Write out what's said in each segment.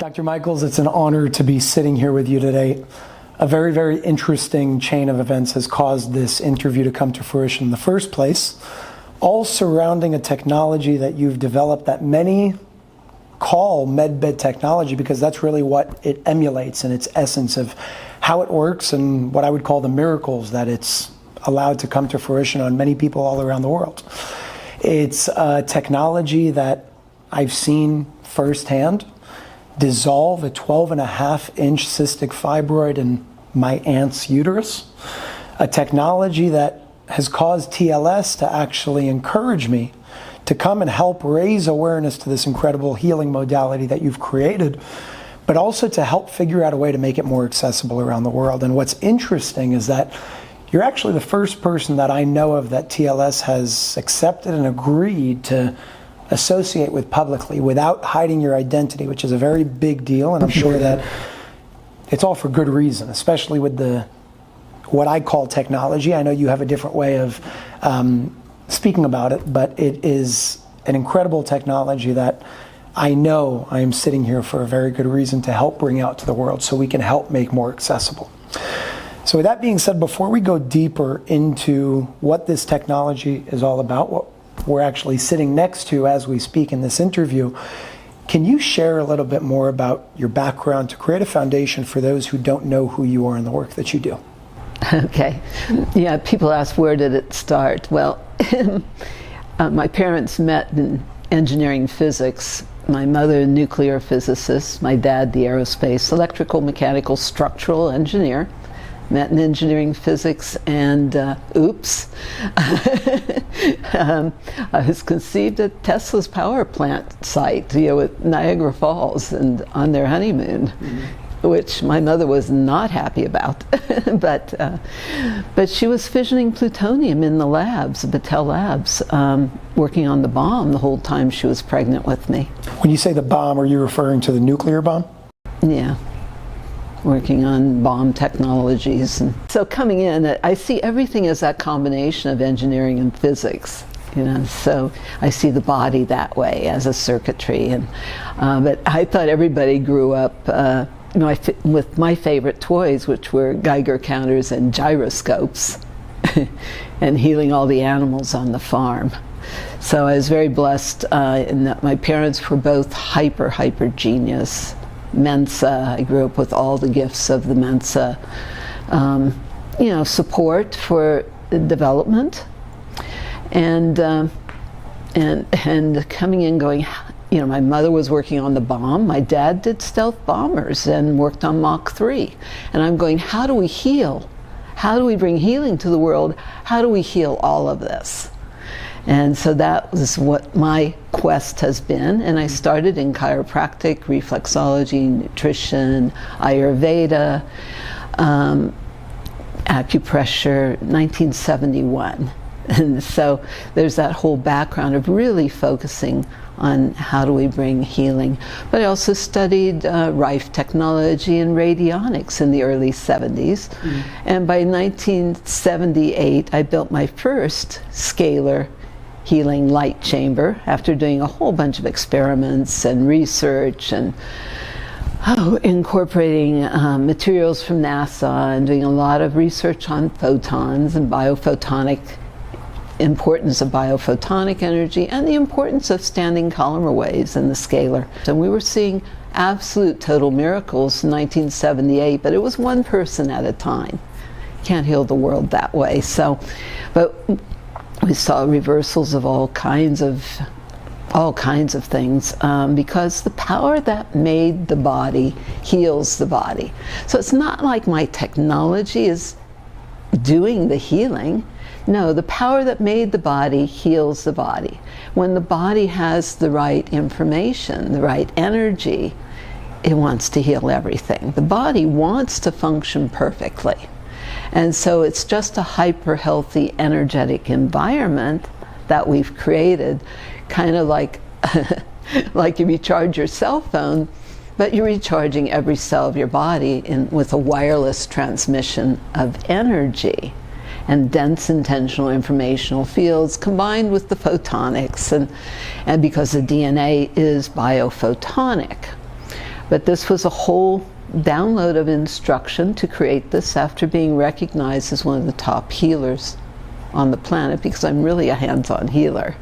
Dr. Michaels, it's an honor to be sitting here with you today. A very, very interesting chain of events has caused this interview to come to fruition in the first place, all surrounding a technology that you've developed that many call medbed technology because that's really what it emulates in its essence of how it works and what I would call the miracles that it's allowed to come to fruition on many people all around the world. It's a technology that I've seen firsthand dissolve a 12.5-inch cystic fibroid in my aunt's uterus, a technology that has caused TLS to actually encourage me to come and help raise awareness to this incredible healing modality that you've created, but also to help figure out a way to make it more accessible around the world. And what's interesting is that you're actually the first person that I know of that TLS has accepted and agreed to associate with publicly without hiding your identity, which is a very big deal, and I'm sure that it's all for good reason, especially with what I call technology. I know you have a different way of speaking about it, but it is an incredible technology that I know I am sitting here for a very good reason to help bring out to the world so we can help make more accessible. So with that being said, before we go deeper into what this technology is all about, what we're actually sitting next to as we speak in this interview, can you share a little bit more about your background to create a foundation for those who don't know who you are and the work that you do? Okay. Yeah, people ask, where did it start? Well, my parents met in engineering physics. My mother, a nuclear physicist. My dad, the aerospace, electrical, mechanical, structural engineer. Met in engineering physics, and oops, I was conceived at Tesla's power plant site, at Niagara Falls, and on their honeymoon, which my mother was not happy about. but she was fissioning plutonium in the labs, Battelle Labs, working on the bomb the whole time she was pregnant with me. When you say the bomb, are you referring to the nuclear bomb? Yeah. Working on bomb technologies. And so coming in, I see everything as that combination of engineering and physics. So I see the body that way as a circuitry. And but I thought everybody grew up with my favorite toys, which were Geiger counters and gyroscopes, and healing all the animals on the farm. So I was very blessed in that my parents were both hyper genius. Mensa, I grew up with all the gifts of the Mensa, support for development, and coming in going, my mother was working on the bomb, my dad did stealth bombers and worked on Mach 3, and I'm going, how do we heal? How do we bring healing to the world? How do we heal all of this? And so that was what my quest has been. And I started in chiropractic, reflexology, nutrition, Ayurveda, acupressure, 1971. And so there's that whole background of really focusing on how do we bring healing. But I also studied Rife technology and radionics in the early 70s. And by 1978, I built my first scalar healing light chamber after doing a whole bunch of experiments and research and incorporating materials from NASA and doing a lot of research on photons and importance of biophotonic energy and the importance of standing columnar waves in the scalar. And we were seeing absolute total miracles in 1978, but it was one person at a time. Can't heal the world that way. But we saw reversals of all kinds of things because the power that made the body heals the body. So it's not like my technology is doing the healing. No, the power that made the body heals the body. When the body has the right information, the right energy, it wants to heal everything. The body wants to function perfectly. And so it's just a hyper healthy, energetic environment that we've created, kind of like you recharge your cell phone, but you're recharging every cell of your body with a wireless transmission of energy and dense intentional informational fields combined with the photonics, and because the DNA is biophotonic. But this was a whole download of instruction to create this after being recognized as one of the top healers on the planet, because I'm really a hands-on healer.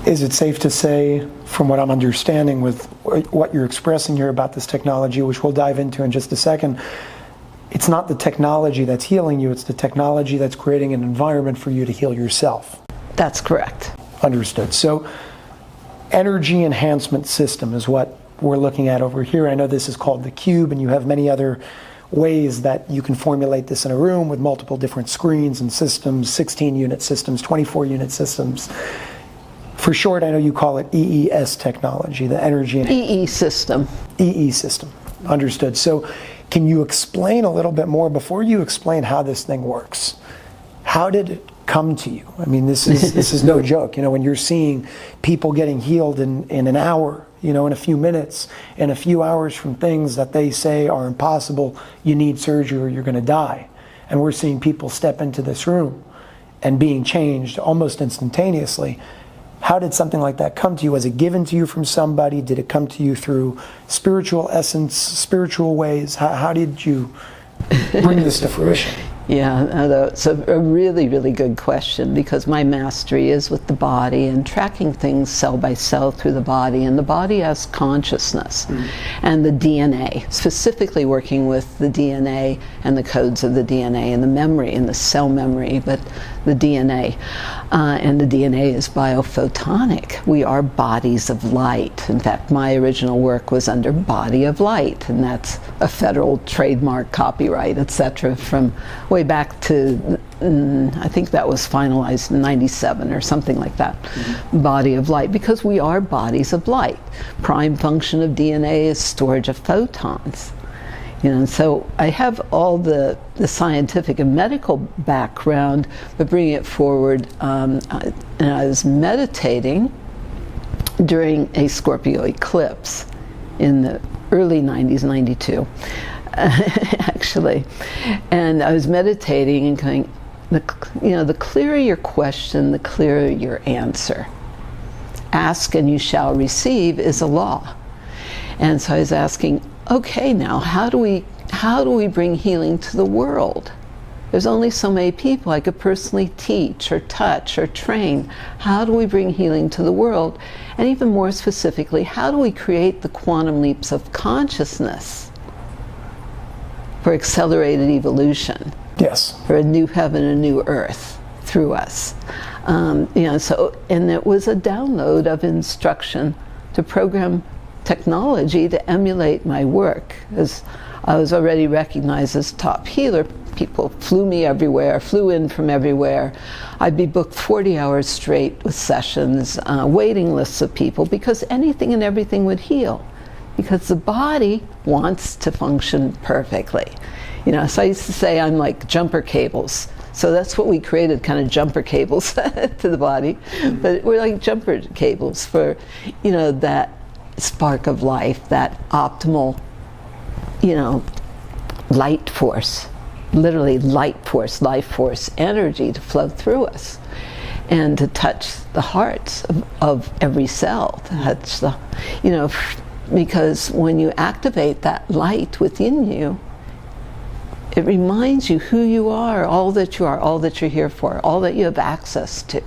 Is it safe to say, from what I'm understanding with what you're expressing here about this technology, which we'll dive into in just a second, it's not the technology that's healing you, it's the technology that's creating an environment for you to heal yourself? That's correct. Understood. So, Energy Enhancement System is what we're looking at over here. I know this is called the Cube, and you have many other ways that you can formulate this in a room with multiple different screens and systems, 16-unit systems, 24-unit systems. For short, I know you call it EES technology, the Energy EESystem. EESystem. Understood. So can you explain a little bit more, before you explain how this thing works, how did it come to you? I mean, this is no joke. You know, when you're seeing people getting healed in an hour, you know, in a few minutes, in a few hours from things that they say are impossible, you need surgery or you're going to die. And we're seeing people step into this room and being changed almost instantaneously. How did something like that come to you? Was it given to you from somebody? Did it come to you through spiritual essence, spiritual ways? How did you bring this to fruition? Yeah, it's a really, really good question, because my mastery is with the body and tracking things cell by cell through the body, and the body has consciousness and the DNA, specifically working with the DNA and the codes of the DNA and the memory and the cell memory, but the DNA. And the DNA is biophotonic. We are bodies of light. In fact, my original work was under body of light, and that's a federal trademark, copyright, etc., from way back to, I think that was finalized in '97 or something like that. Body of light, because we are bodies of light. Prime function of DNA is storage of photons. You know, so I have all the scientific and medical background, but bringing it forward, and I was meditating during a Scorpio eclipse in the early '90s, '92, actually, and I was meditating and going, the clearer your question, the clearer your answer. Ask and you shall receive is a law. And so I was asking, okay, now how do we bring healing to the world? There's only so many people I could personally teach or touch or train. How do we bring healing to the world? And even more specifically, how do we create the quantum leaps of consciousness for accelerated evolution? Yes. For a new heaven, a new earth through us. And it was a download of instruction to program technology to emulate my work. As I was already recognized as top healer, people flew in from everywhere. I'd be booked 40 hours straight with sessions, waiting lists of people, because anything and everything would heal, because the body wants to function perfectly. You know, so I used to say I'm like jumper cables. So that's what we created, kind of jumper cables to the body. But we're like jumper cables for, that spark of life, that optimal, light force, literally light force, life force, energy to flow through us and to touch the hearts of every cell, to touch the, because when you activate that light within you, it reminds you who you are, all that you're here for, all that you have access to.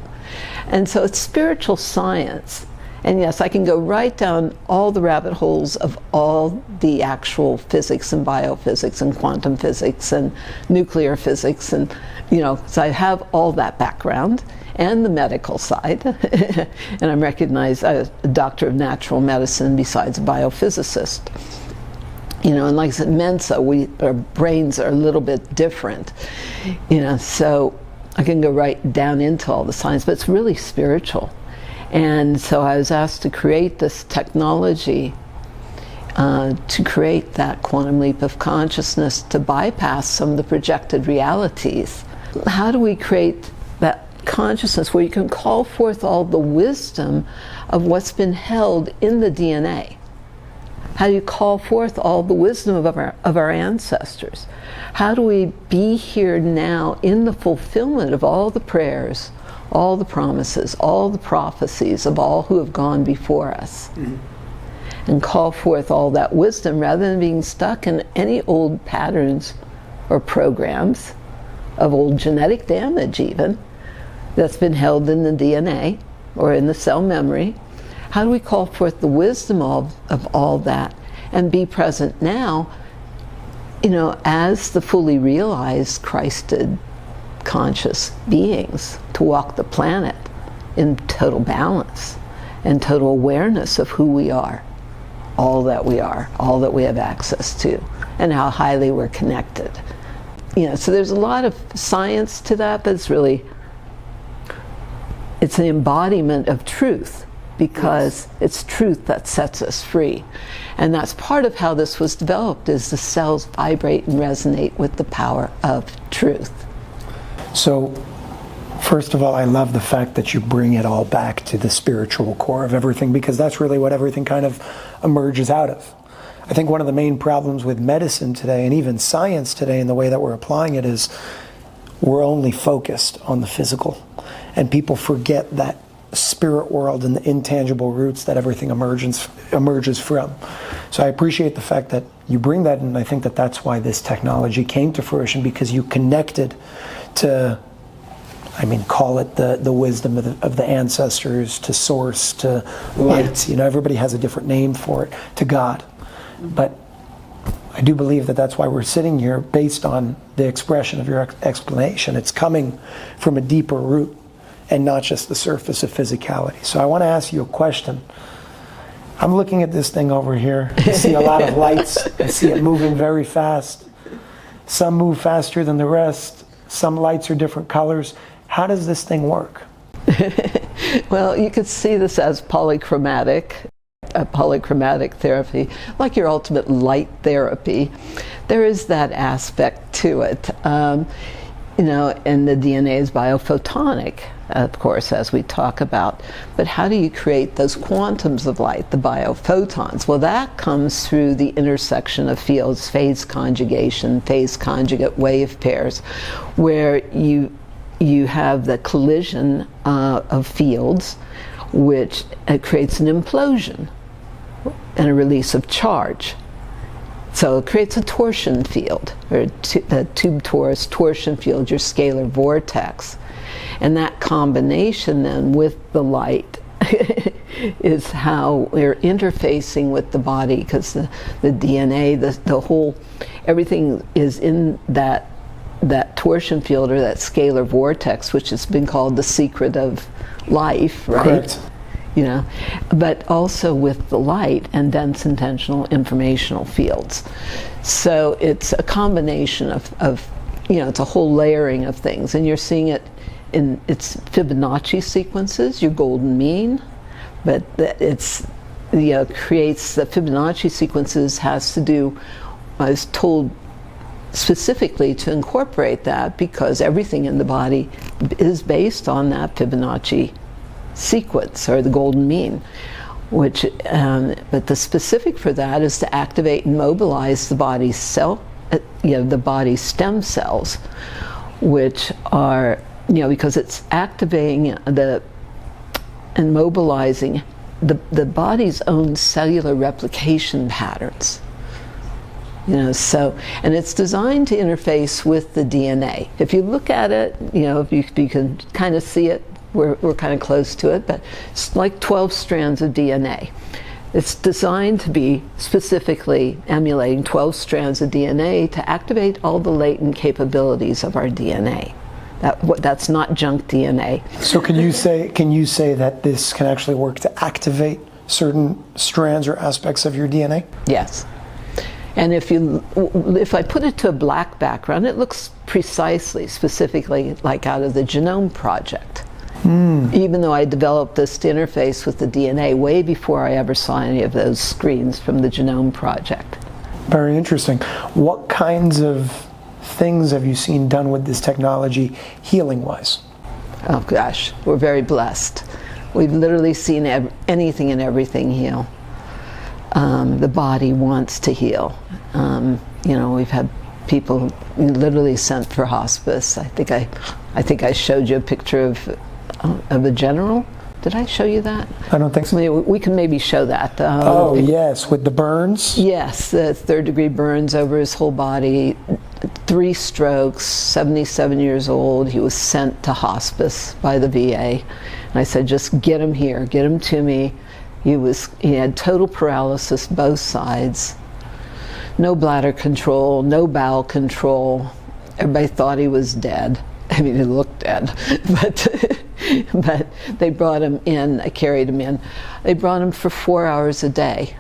And so it's spiritual science. And yes, I can go right down all the rabbit holes of all the actual physics and biophysics and quantum physics and nuclear physics, and so I have all that background and the medical side. And I'm recognized as a doctor of natural medicine besides a biophysicist. And like I said, Mensa, our brains are a little bit different, so I can go right down into all the science, but it's really spiritual. And so I was asked to create this technology to create that quantum leap of consciousness, to bypass some of the projected realities. How do we create that consciousness where you can call forth all the wisdom of what's been held in the DNA? How do you call forth all the wisdom of our ancestors? How do we be here now in the fulfillment of all the prayers, all the promises, all the prophecies of all who have gone before us? and call forth all that wisdom rather than being stuck in any old patterns or programs of old genetic damage even that's been held in the DNA or in the cell memory. How do we call forth the wisdom of all that and be present now, as the fully realized Christed conscious beings, to walk the planet in total balance and total awareness of who we are, all that we have access to, and how highly we're connected. So there's a lot of science to that, but it's an embodiment of truth, because it's truth that sets us free. And that's part of how this was developed, is the cells vibrate and resonate with the power of truth. So, first of all, I love the fact that you bring it all back to the spiritual core of everything, because that's really what everything kind of emerges out of. I think one of the main problems with medicine today, and even science today, in the way that we're applying it, is we're only focused on the physical. And people forget that spirit world and the intangible roots that everything emerges from. So I appreciate the fact that you bring that, and I think that that's why this technology came to fruition, because you connected to, call it the wisdom of the ancestors, to source, to light. Everybody has a different name for it, to God. But I do believe that that's why we're sitting here, based on the expression of your explanation. It's coming from a deeper root and not just the surface of physicality. So I want to ask you a question. I'm looking at this thing over here. I see a lot of lights. I see it moving very fast. Some move faster than the rest. Some lights are different colors. How does this thing work? Well, you could see this as polychromatic therapy, like your ultimate light therapy. There is that aspect to it. And the DNA is biophotonic, of course, as we talk about. But how do you create those quantums of light, the biophotons? Well, that comes through the intersection of fields, phase conjugation, phase conjugate wave pairs, where you have the collision of fields, which creates an implosion and a release of charge. So it creates a torsion field, or the tube torus torsion field, your scalar vortex. And that combination then with the light is how we're interfacing with the body, because the DNA, the whole, everything is in that torsion field, or that scalar vortex, which has been called the secret of life, right? Correct. But also with the light and dense intentional informational fields. So it's a combination of it's a whole layering of things, and you're seeing it in its Fibonacci sequences, your golden mean, but it's creates the Fibonacci sequences has to do, I was told specifically to incorporate that, because everything in the body is based on that Fibonacci sequence, or the golden mean, which but the specific for that is to activate and mobilize the body's the body's stem cells, which are because it's activating and mobilizing the body's own cellular replication patterns. So, and it's designed to interface with the DNA. If you look at it, if you can kind of see it, we're kind of close to it, but it's like 12 strands of DNA. It's designed to be specifically emulating 12 strands of DNA to activate all the latent capabilities of our DNA. That's not junk DNA. So can you say that this can actually work to activate certain strands or aspects of your DNA? Yes. And if I put it to a black background, it looks precisely, specifically like out of the Genome Project. Even though I developed this to interface with the DNA way before I ever saw any of those screens from the Genome Project. Very interesting. What kinds of things have you seen done with this technology healing-wise? Oh gosh, we're very blessed. We've literally seen anything and everything heal. The body wants to heal. We've had people literally sent for hospice. I think I showed you a picture of a general Did I show you that? I don't think so. We can maybe show that. Oh, yes, with the burns? Yes, the third-degree burns over his whole body, 3 strokes, 77 years old. He was sent to hospice by the VA. And I said, just get him here, get him to me. He had total paralysis, both sides. No bladder control, no bowel control. Everybody thought he was dead. I mean, he looked dead, but they brought him in, I carried him in. They brought him for 4 hours a day.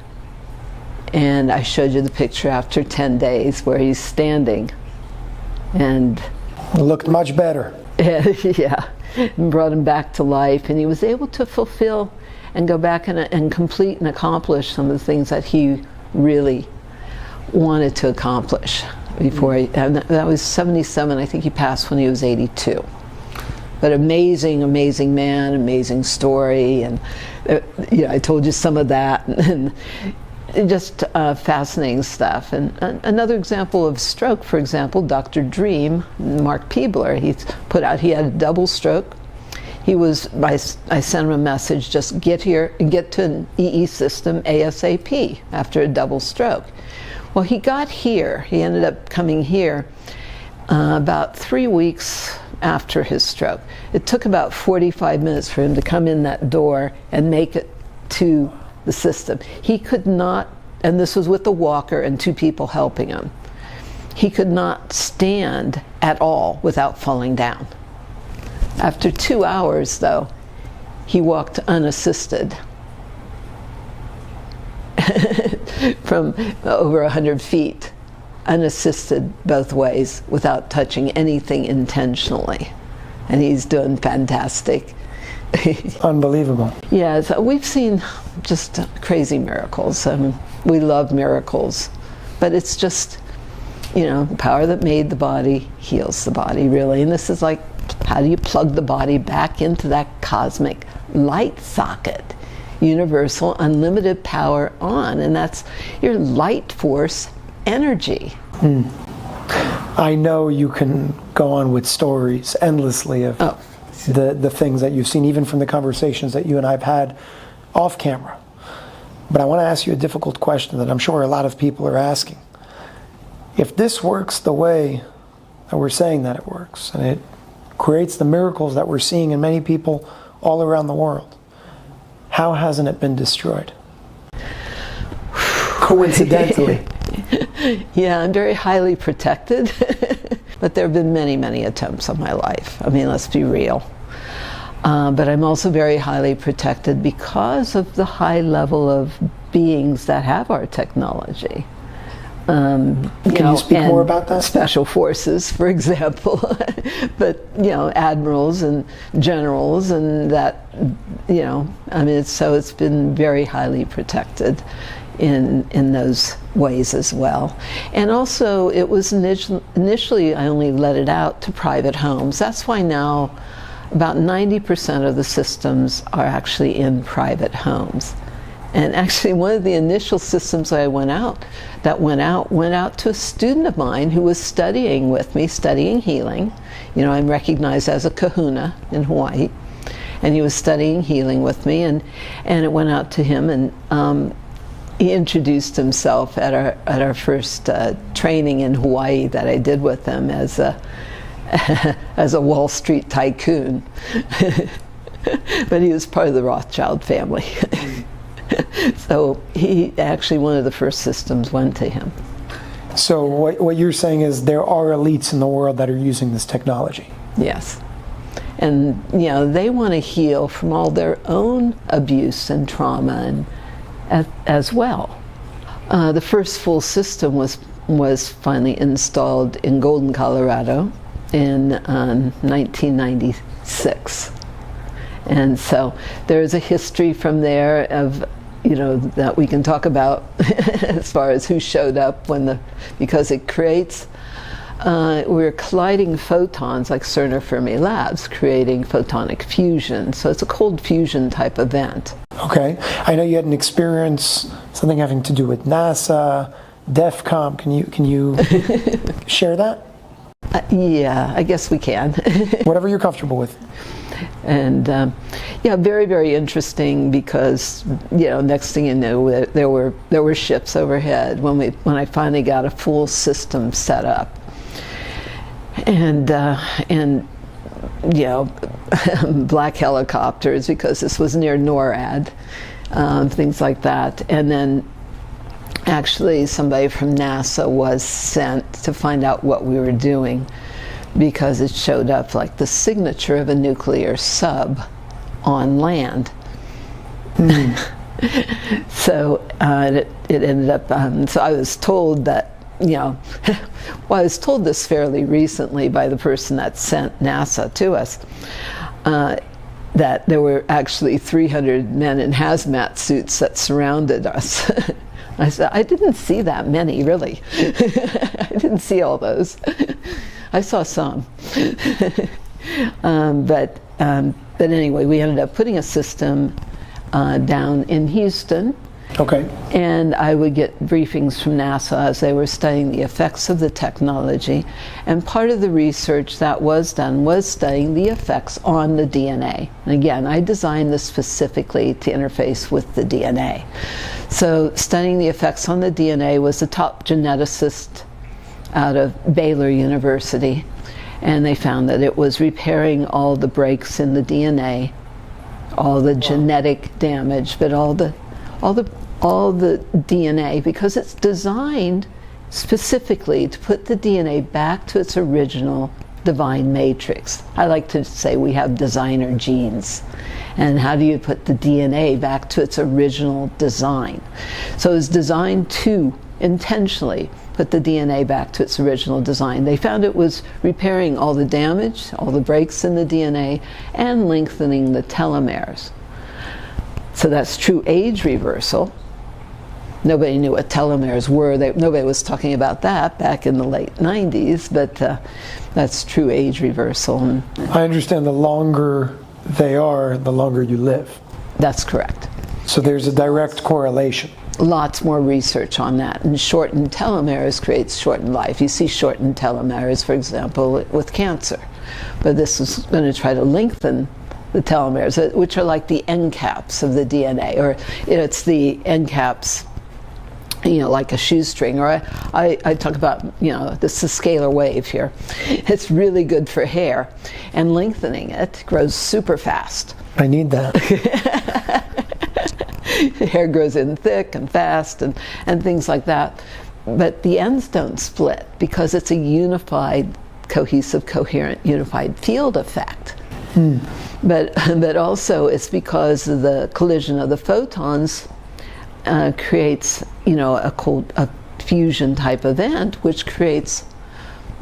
And I showed you the picture after 10 days where he's standing. And It looked much better. yeah, and brought him back to life. And he was able to fulfill and go back and complete and accomplish some of the things that he really wanted to accomplish before and that was 77. I think he passed when he was 82. But amazing, amazing man, amazing story, and I told you some of that, and just fascinating stuff. And another example of stroke, for example, Dr. Dream, Mark Peebler, he had a double stroke. I sent him a message, just get here and get to an EESystem ASAP after a double stroke. Well, he got here. He ended up coming here about 3 weeks after his stroke. It took about 45 minutes for him to come in that door and make it to the system. He could not, and this was with the walker and 2 people helping him, he could not stand at all without falling down. After 2 hours, though, he walked unassisted from over 100 feet, unassisted both ways, without touching anything intentionally. And he's doing fantastic. Unbelievable. Yeah, so we've seen just crazy miracles. We love miracles, but it's just, the power that made the body heals the body, really. And this is like, how do you plug the body back into that cosmic light socket? Universal, unlimited power on, and that's your light force energy. I know you can go on with stories endlessly of the things that you've seen, even from the conversations that you and I have had off camera. But I want to ask you a difficult question that I'm sure a lot of people are asking. If this works the way that we're saying that it works, and it creates the miracles that we're seeing in many people all around the world, how hasn't it been destroyed? Coincidentally. Yeah, I'm very highly protected, but there have been many, many attempts on my life. I mean, let's be real. But I'm also very highly protected because of the high level of beings that have our technology. Can you speak more about that? Special forces, for example, but admirals and generals, and that so it's been very highly protected in those ways as well. And also, it was initially I only let it out to private homes. That's why now about 90% of the systems are actually in private homes. And actually, one of the initial systems that went out to a student of mine who was studying with me, studying healing. I'm recognized as a kahuna in Hawaii, and he was studying healing with me, and it went out to him, and he introduced himself at our first training in Hawaii that I did with him as a Wall Street tycoon, but he was part of the Rothschild family. So he actually, one of the first systems went to him. So what you're saying is there are elites in the world that are using this technology. Yes. And they want to heal from all their own abuse and trauma as well. The first full system was finally installed in Golden, Colorado in 1996. And so there's a history from there of, that we can talk about as far as who showed up because it creates, we're colliding photons like CERN or Fermi Labs, creating photonic fusion. So it's a cold fusion type event. Okay. I know you had an experience, something having to do with NASA, DEFCON. Can you share that? Yeah, I guess we can. Whatever you're comfortable with. And Yeah, very, very interesting because, next thing you know, there were ships overhead when I finally got a full system set up. And black helicopters, because this was near NORAD, things like that. And then actually somebody from NASA was sent to find out what we were doing, because it showed up like the signature of a nuclear sub on land. So it ended up, so I was told that, well, I was told this fairly recently by the person that sent NASA to us, that there were actually 300 men in hazmat suits that surrounded us. I said, I didn't see that many, really. I didn't see all those. I saw some. But anyway, we ended up putting a system down in Houston. Okay. And I would get briefings from NASA as they were studying the effects of the technology. And part of the research that was done was studying the effects on the DNA. And again, I designed this specifically to interface with the DNA. So studying the effects on the DNA was the top geneticist out of Baylor University. And they found that it was repairing all the breaks in the DNA, all the genetic damage, but all the DNA, because it's designed specifically to put the DNA back to its original divine matrix. I like to say we have designer genes. And how do you put the DNA back to its original design? So it's designed to intentionally put the DNA back to its original design. They found it was repairing all the damage, all the breaks in the DNA, and lengthening the telomeres. So that's true age reversal. Nobody knew what telomeres were. Nobody was talking about that back in the late 90s, but that's true age reversal. I understand the longer they are, the longer you live. That's correct. So there's a direct correlation. Lots more research on that. And shortened telomeres creates shortened life. You see shortened telomeres, for example, with cancer. But this is going to try to lengthen the telomeres, which are like the end caps of the DNA, or it's the end caps, like a shoestring, or I talk about, this is scalar wave here. It's really good for hair, and lengthening it grows super fast. I need that. Hair grows in thick and fast and things like that. But the ends don't split because it's a unified, cohesive, coherent, unified field effect. But also it's because of the collision of the photons creates, a fusion type event, which creates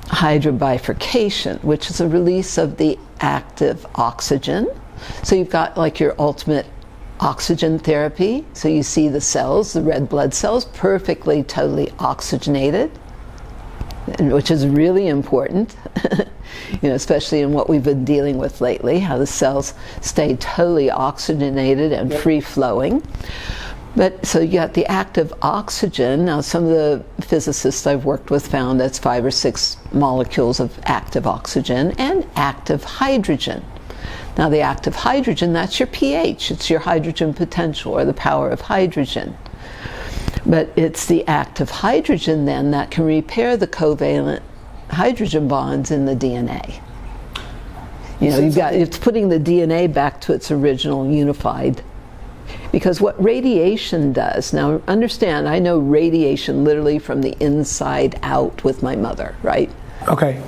hydrobifurcation, which is a release of the active oxygen. So you've got like your ultimate oxygen therapy. So you see the cells, the red blood cells, perfectly, totally oxygenated, which is really important, especially in what we've been dealing with lately, how the cells stay totally oxygenated and free-flowing. But so you got the active oxygen. Now some of the physicists I've worked with found that's 5 or 6 molecules of active oxygen and active hydrogen. Now the active hydrogen, that's your pH, it's your hydrogen potential, or the power of hydrogen. But it's the active hydrogen then that can repair the covalent hydrogen bonds in the DNA. It's putting the DNA back to its original unified. Because what radiation does, now understand, I know radiation literally from the inside out with my mother, right? Okay.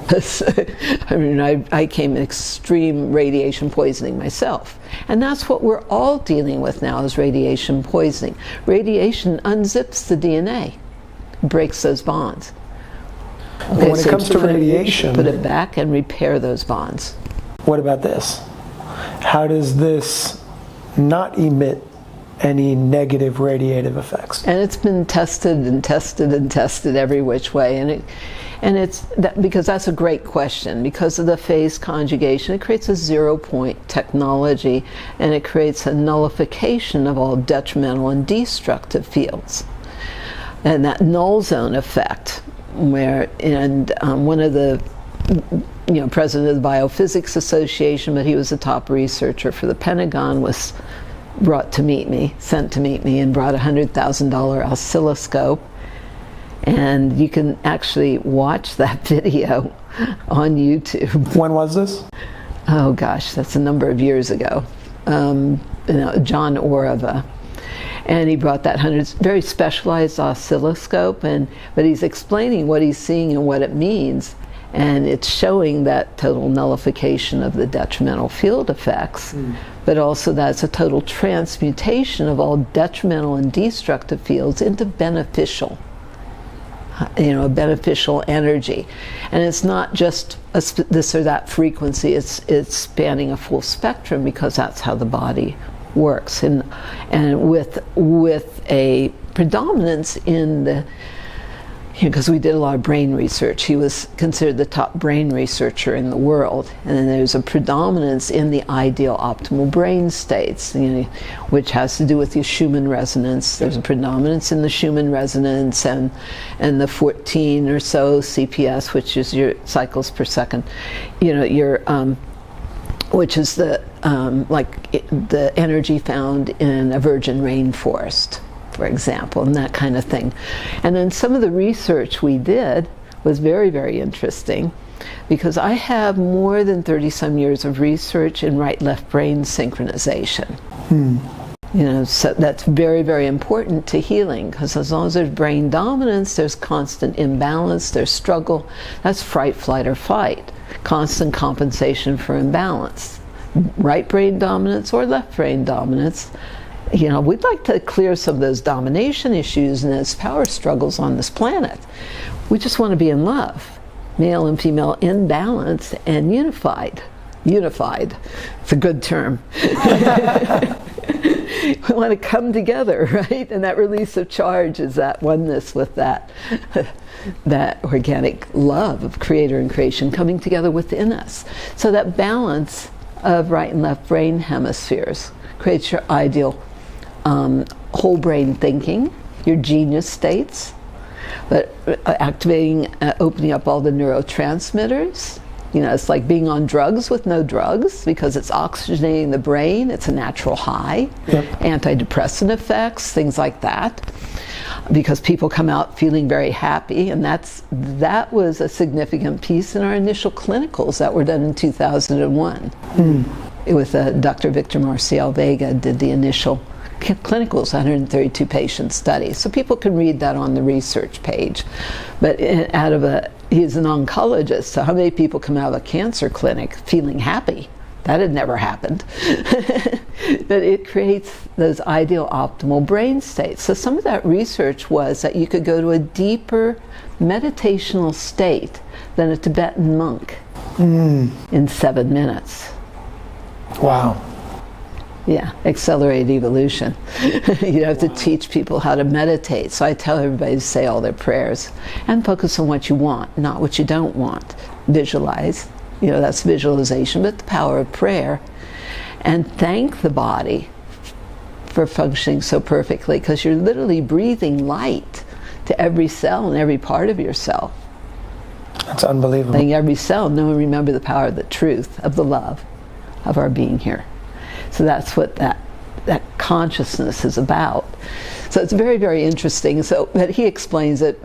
I mean, I came in extreme radiation poisoning myself. And that's what we're all dealing with now, is radiation poisoning. Radiation unzips the DNA, breaks those bonds. Okay, when it comes to radiation, put it back and repair those bonds. What about this? How does this not emit any negative radiative effects? And it's been tested and tested and tested every which way, and it's that, because that's a great question. Because of the phase conjugation, it creates a 0-point technology, and it creates a nullification of all detrimental and destructive fields. And that null zone effect, one of the president of the Biophysics Association, but he was a top researcher for the Pentagon, was sent to meet me, and brought a $100,000 oscilloscope. And you can actually watch that video on YouTube. When was this? Oh gosh, that's a number of years ago. John Orava. And he brought that very specialized oscilloscope, but he's explaining what he's seeing and what it means. And it's showing that total nullification of the detrimental field effects, but also that's a total transmutation of all detrimental and destructive fields into beneficial, beneficial energy. And it's not just this or that frequency, it's spanning a full spectrum, because that's how the body works. And with a predominance in the, because we did a lot of brain research. He was considered the top brain researcher in the world. And then there's a predominance in the ideal optimal brain states, which has to do with your Schumann resonance. There's a predominance in the Schumann resonance and the 14 or so CPS, which is your cycles per second, which is the the energy found in a virgin rainforest, for example, and that kind of thing. And then some of the research we did was very, very interesting, because I have more than 30-some years of research in right-left brain synchronization. So that's very, very important to healing, because as long as there's brain dominance, there's constant imbalance, there's struggle. That's fright, flight, or fight. Constant compensation for imbalance. Right brain dominance or left brain dominance. We'd like to clear some of those domination issues and those power struggles on this planet. We just want to be in love, male and female in balance and unified. Unified. It's a good term. We want to come together, right? And that release of charge is that oneness with that organic love of creator and creation coming together within us. So that balance of right and left brain hemispheres creates your ideal whole brain thinking, your genius states, but activating, opening up all the neurotransmitters. It's like being on drugs with no drugs, because it's oxygenating the brain. It's a natural high. Yep. Antidepressant effects, things like that, because people come out feeling very happy, and that was a significant piece in our initial clinicals that were done in 2001. With Dr. Victor Marcial Vega did the initial clinicals, 132 patient study. So people can read that on the research page. But he's an oncologist, so how many people come out of a cancer clinic feeling happy? That had never happened. But it creates those ideal optimal brain states. So some of that research was that you could go to a deeper meditational state than a Tibetan monk in 7 minutes. Wow. Yeah, accelerated evolution. You have to teach people how to meditate. So I tell everybody to say all their prayers and focus on what you want, not what you don't want. Visualize. That's visualization, but the power of prayer. And thank the body for functioning so perfectly, because you're literally breathing light to every cell and every part of yourself. That's unbelievable. Thank every cell. Know and remember the power of the truth, of the love, of our being here. So that's what that consciousness is about. So it's very, very interesting. But he explains it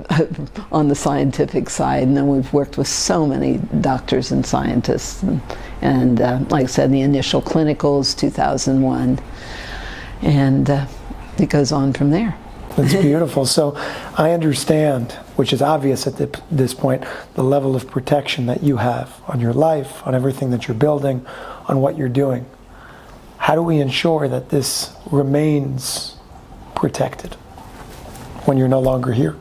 on the scientific side, and then we've worked with so many doctors and scientists, and like I said, the initial clinicals, 2001, and it goes on from there. That's beautiful. So I understand, which is obvious at this point, the level of protection that you have on your life, on everything that you're building, on what you're doing. How do we ensure that this remains protected when you're no longer here?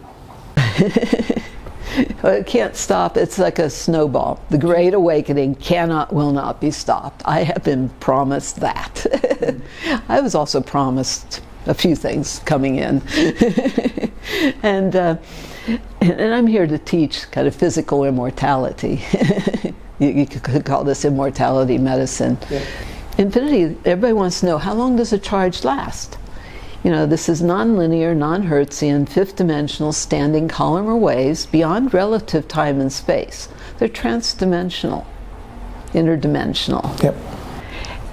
Well, it can't stop. It's like a snowball. The Great Awakening will not be stopped. I have been promised that. I was also promised a few things coming in. And I'm here to teach kind of physical immortality. You could call this immortality medicine. Yeah. Infinity, everybody wants to know, how long does a charge last? This is nonlinear, non-Hertzian, fifth-dimensional, standing column or waves beyond relative time and space. They're transdimensional, interdimensional. Yep.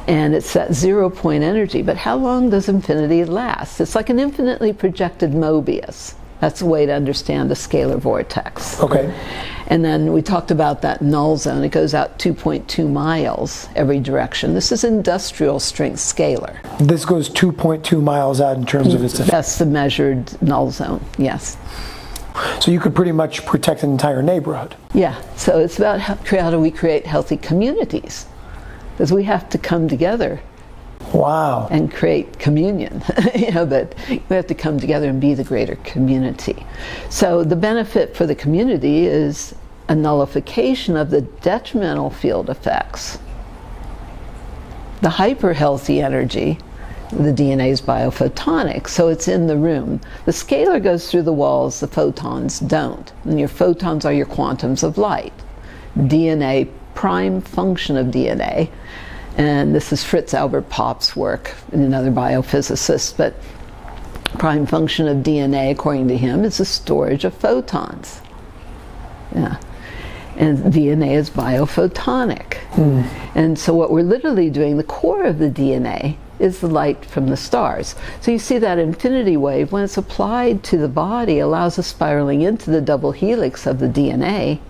And it's that 0-point energy. But how long does infinity last? It's like an infinitely projected Mobius. That's a way to understand a scalar vortex. Okay. And then we talked about that null zone. It goes out 2.2 miles every direction. This is industrial strength scalar. This goes 2.2 miles out in terms of its effect. That's the measured null zone, yes. So you could pretty much protect an entire neighborhood. Yeah, so it's about how do we create healthy communities? Because we have to come together. Wow. And create communion, but we have to come together and be the greater community. So the benefit for the community is a nullification of the detrimental field effects. The hyper-healthy energy, the DNA is biophotonic, so it's in the room. The scalar goes through the walls, the photons don't. And your photons are your quantums of light. DNA, prime function of DNA, and this is Fritz Albert Pop's work, another biophysicist, but prime function of DNA, according to him, is the storage of photons. Yeah. And DNA is biophotonic. And so what we're literally doing, the core of the DNA, is the light from the stars. So you see that infinity wave, when it's applied to the body, allows a spiraling into the double helix of the DNA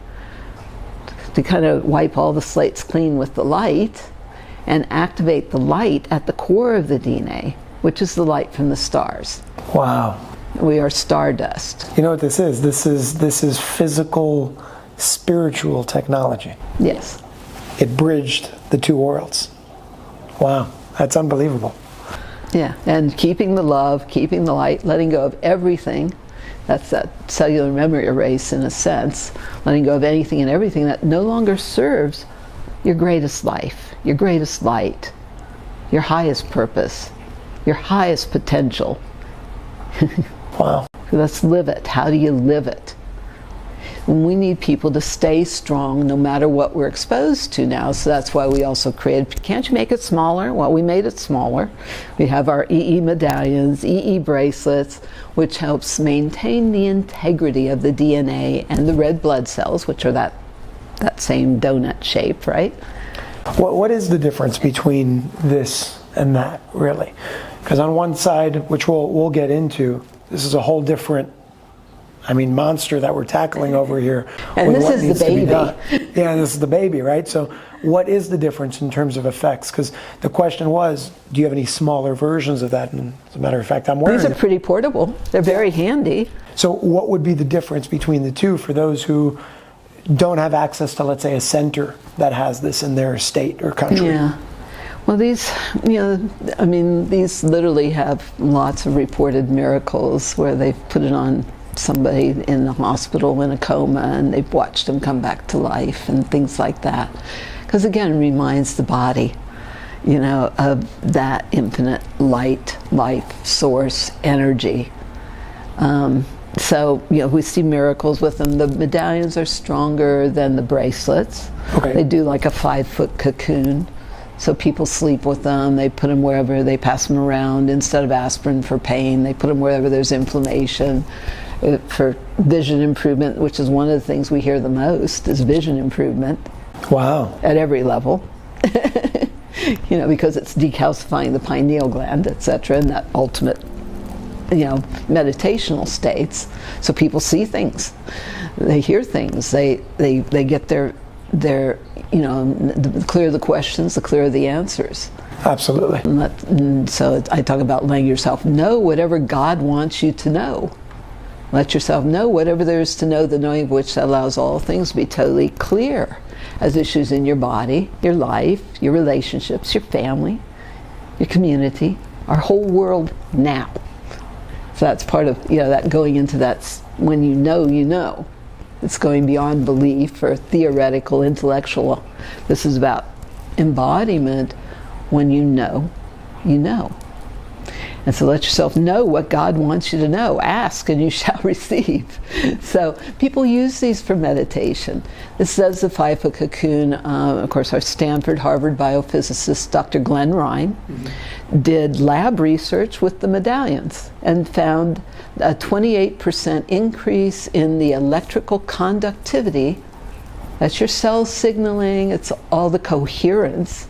to kind of wipe all the slates clean with the light, and activate the light at the core of the DNA, which is the light from the stars. Wow. We are stardust. You know what this is? This is physical, spiritual technology. Yes. It bridged the two worlds. Wow, that's unbelievable. Yeah, and keeping the love, keeping the light, letting go of everything. That's that cellular memory erase in a sense. Letting go of anything and everything that no longer serves your greatest life, your greatest light, your highest purpose, your highest potential. Wow. Let's live it. How do you live it? And we need people to stay strong no matter what we're exposed to now, so that's why we also created, can't you make it smaller? Well, we made it smaller. We have our EE medallions, EE bracelets, which helps maintain the integrity of the DNA and the red blood cells, which are that same donut shape, right? What is the difference between this and that, really? Because on one side, which we'll get into, this is a whole different, monster that we're tackling over here. And this is the baby. Yeah, this is the baby, right? So what is the difference in terms of effects? Because the question was, do you have any smaller versions of that? And as a matter of fact, I'm wearing These are pretty portable. They're very handy. So what would be the difference between the two for those who don't have access to, let's say, a center that has this in their state or country? Yeah. Well, these, these literally have lots of reported miracles where they've put it on somebody in the hospital in a coma and they've watched them come back to life and things like that. Because again, it reminds the body, of that infinite light, life, source, energy. So, we see miracles with them. The medallions are stronger than the bracelets. Okay. They do like a 5-foot cocoon. So people sleep with them. They put them wherever, they pass them around. Instead of aspirin for pain, they put them wherever there's inflammation. For vision improvement, which is one of the things we hear the most, is vision improvement. Wow. At every level. Because it's decalcifying the pineal gland, etc., and that ultimate meditational states. So people see things, they hear things, they get their the clearer the questions, the clearer the answers. Absolutely. And so I talk about letting yourself know whatever God wants you to know. Let yourself know whatever there is to know, the knowing of which allows all things to be totally clear as issues in your body, your life, your relationships, your family, your community, our whole world now. So that's part of, that going into that, when you know. It's going beyond belief or theoretical, intellectual. This is about embodiment. When you know, you know. And so let yourself know what God wants you to know. Ask and you shall receive. So people use these for meditation. This does the 5-foot cocoon. Of course, our Stanford, Harvard biophysicist, Dr. Glenn Ryan, did lab research with the medallions and found a 28% increase in the electrical conductivity. That's your cell signaling. It's all the coherence.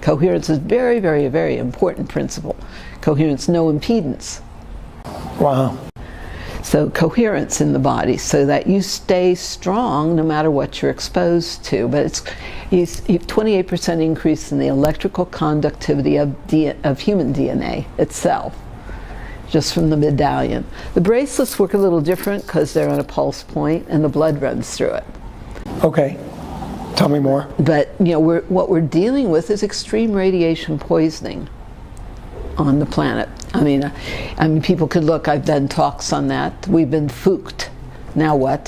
Coherence is very, very, very important principle. Coherence, no impedance. Wow. So coherence in the body so that you stay strong no matter what you're exposed to. But it's 28% increase in the electrical conductivity of human DNA itself, just from the medallion. The bracelets work a little different because they're on a pulse point and the blood runs through it. Okay. Tell me more. But what we're dealing with is extreme radiation poisoning on the planet. I mean, people could look. I've done talks on that. We've been fooked. Now what?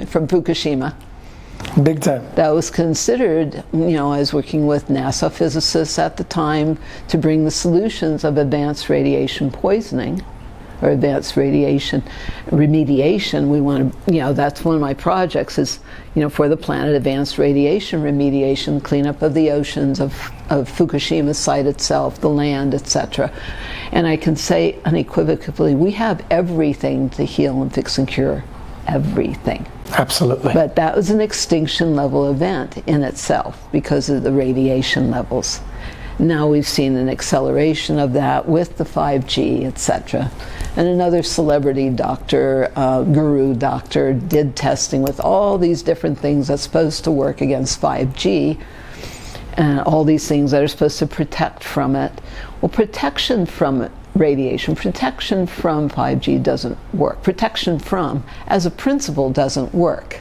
From Fukushima. Big time. That was considered. I was working with NASA physicists at the time to bring the solutions of advanced radiation poisoning or advanced radiation remediation. We want to, that's one of my projects is, for the planet, advanced radiation remediation, cleanup of the oceans, of Fukushima site itself, the land, etc. And I can say unequivocally, we have everything to heal and fix and cure. Everything. Absolutely. But that was an extinction level event in itself because of the radiation levels. Now we've seen an acceleration of that with the 5G, etc. And another celebrity doctor, guru doctor, did testing with all these different things that's supposed to work against 5G, and all these things that are supposed to protect from it. Well, protection from radiation, protection from 5G doesn't work. Protection from, as a principle, doesn't work.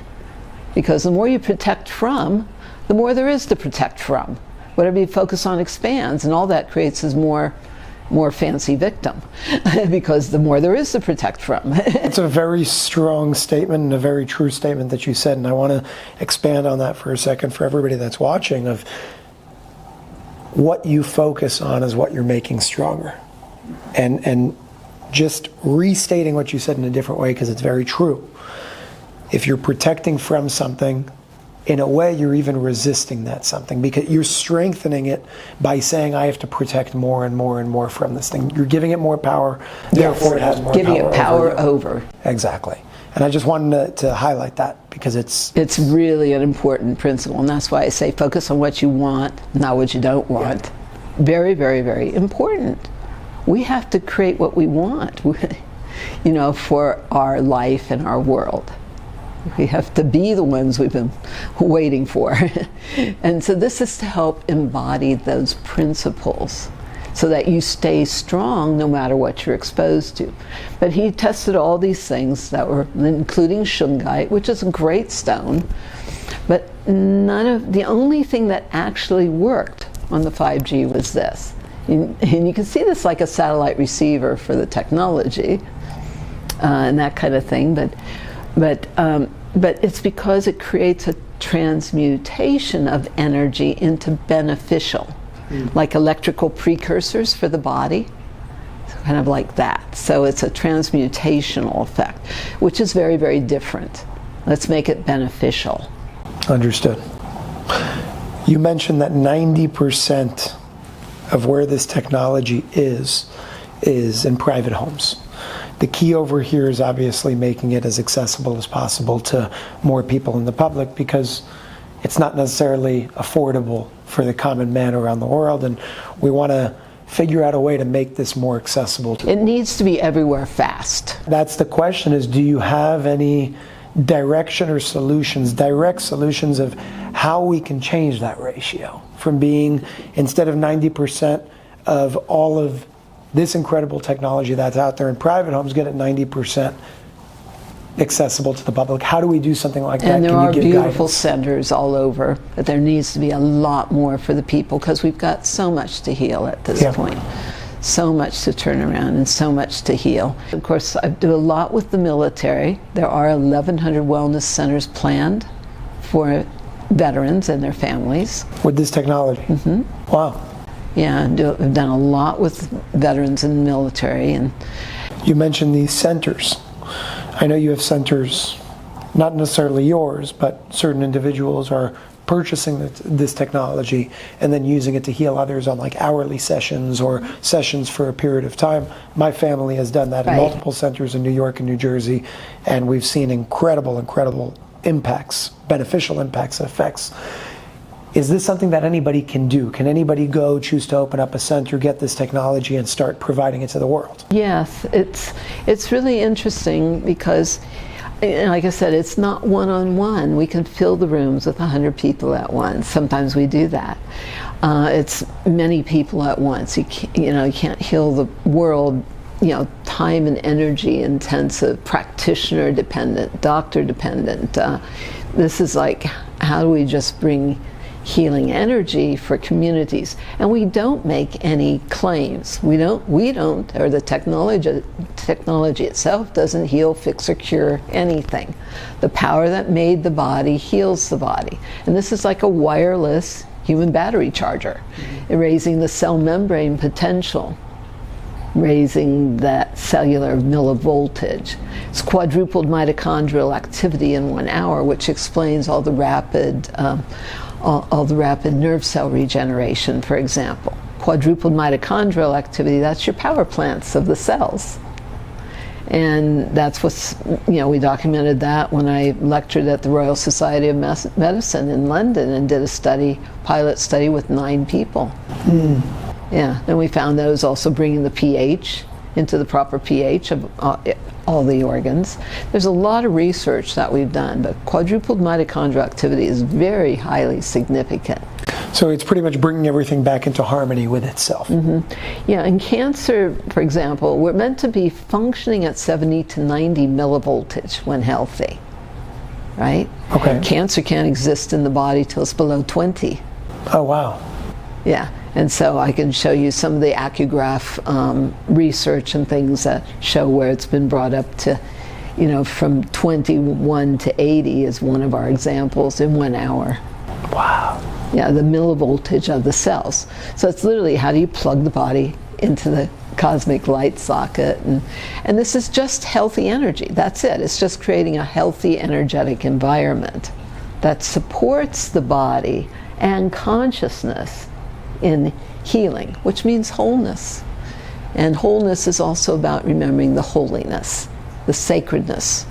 Because the more you protect from, the more there is to protect from. Whatever you focus on expands, and all that creates is more fancy victim, because the more there is to protect from. It's a very strong statement and a very true statement that you said, and I want to expand on that for a second for everybody that's watching. Of what you focus on is what you're making stronger, and just restating what you said in a different way because it's very true. If you're protecting from something, in a way, you're even resisting that something because you're strengthening it by saying, I have to protect more and more and more from this thing. You're giving it more power, therefore it has more giving power. Giving it power over. Exactly. And I just wanted to highlight that because it's really an important principle, and that's why I say focus on what you want, not what you don't want. Yeah. Very, very, very important. We have to create what we want, for our life and our world. We have to be the ones we've been waiting for. And so this is to help embody those principles so that you stay strong no matter what you're exposed to. But he tested all these things that were, including shungite, which is a great stone, but the only thing that actually worked on the 5G was this. And you can see this like a satellite receiver for the technology and that kind of thing, but it's because it creates a transmutation of energy into beneficial, like electrical precursors for the body, kind of like that. So it's a transmutational effect, which is very, very different. Let's make it beneficial. Understood. You mentioned that 90% of where this technology is in private homes. The key over here is obviously making it as accessible as possible to more people in the public because it's not necessarily affordable for the common man around the world, and we want to figure out a way to make this more accessible. It needs to be everywhere fast. That's the question, is do you have any direction or solutions, direct solutions of how we can change that ratio from being, instead of 90% of all of this incredible technology that's out there in private homes, get it 90% accessible to the public? How do we do something like that? And there are beautiful guidance? Centers all over, but there needs to be a lot more for the people because we've got so much to heal at this point. So much to turn around and so much to heal. Of course, I do a lot with the military. There are 1,100 wellness centers planned for veterans and their families. With this technology? Mm-hmm. Wow. Yeah, I've done a lot with veterans in the military. And You mentioned these centers. I know you have centers, not necessarily yours, but certain individuals are purchasing this technology and then using it to heal others on like hourly sessions or sessions for a period of time. My family has done that in multiple centers in New York and New Jersey, and we've seen incredible impacts, beneficial impacts and effects. Is this something that anybody can do? Can anybody go choose to open up a center, get this technology, and start providing it to the world? yes, it's really interesting because, like I said, it's not one-on-one. We can fill the rooms with 100 people at once. Sometimes we do that. It's many people at once. You can't heal the world, time and energy intensive, practitioner dependent, doctor dependent. This is like, how do we just bring healing energy for communities? And we don't make any claims. We don't, or the technology itself doesn't heal, fix, or cure anything. The power that made the body heals the body. And this is like a wireless human battery charger, raising the cell membrane potential, raising that cellular millivoltage. It's quadrupled mitochondrial activity in 1 hour, which explains all the rapid nerve cell regeneration, for example. Quadrupled mitochondrial activity, that's your power plants of the cells. And that's what's, we documented that when I lectured at the Royal Society of Medicine in London and did a pilot study with 9 people. Yeah, and we found those also bringing the pH into the proper pH of all the organs. There's a lot of research that we've done, but quadrupled mitochondrial activity is very highly significant. So it's pretty much bringing everything back into harmony with itself. Yeah, in cancer, for example, we're meant to be functioning at 70 to 90 millivoltage when healthy, right? Okay. Cancer can't exist in the body till it's below 20. Oh, wow. Yeah, and so I can show you some of the acuggraph research and things that show where it's been brought up to, from 21 to 80 is one of our examples in 1 hour. Wow. Yeah, the millivoltage of the cells. So it's literally, how do you plug the body into the cosmic light socket? And this is just healthy energy. That's it. It's just creating a healthy, energetic environment that supports the body and consciousness in healing, which means wholeness. And wholeness is also about remembering the holiness, the sacredness.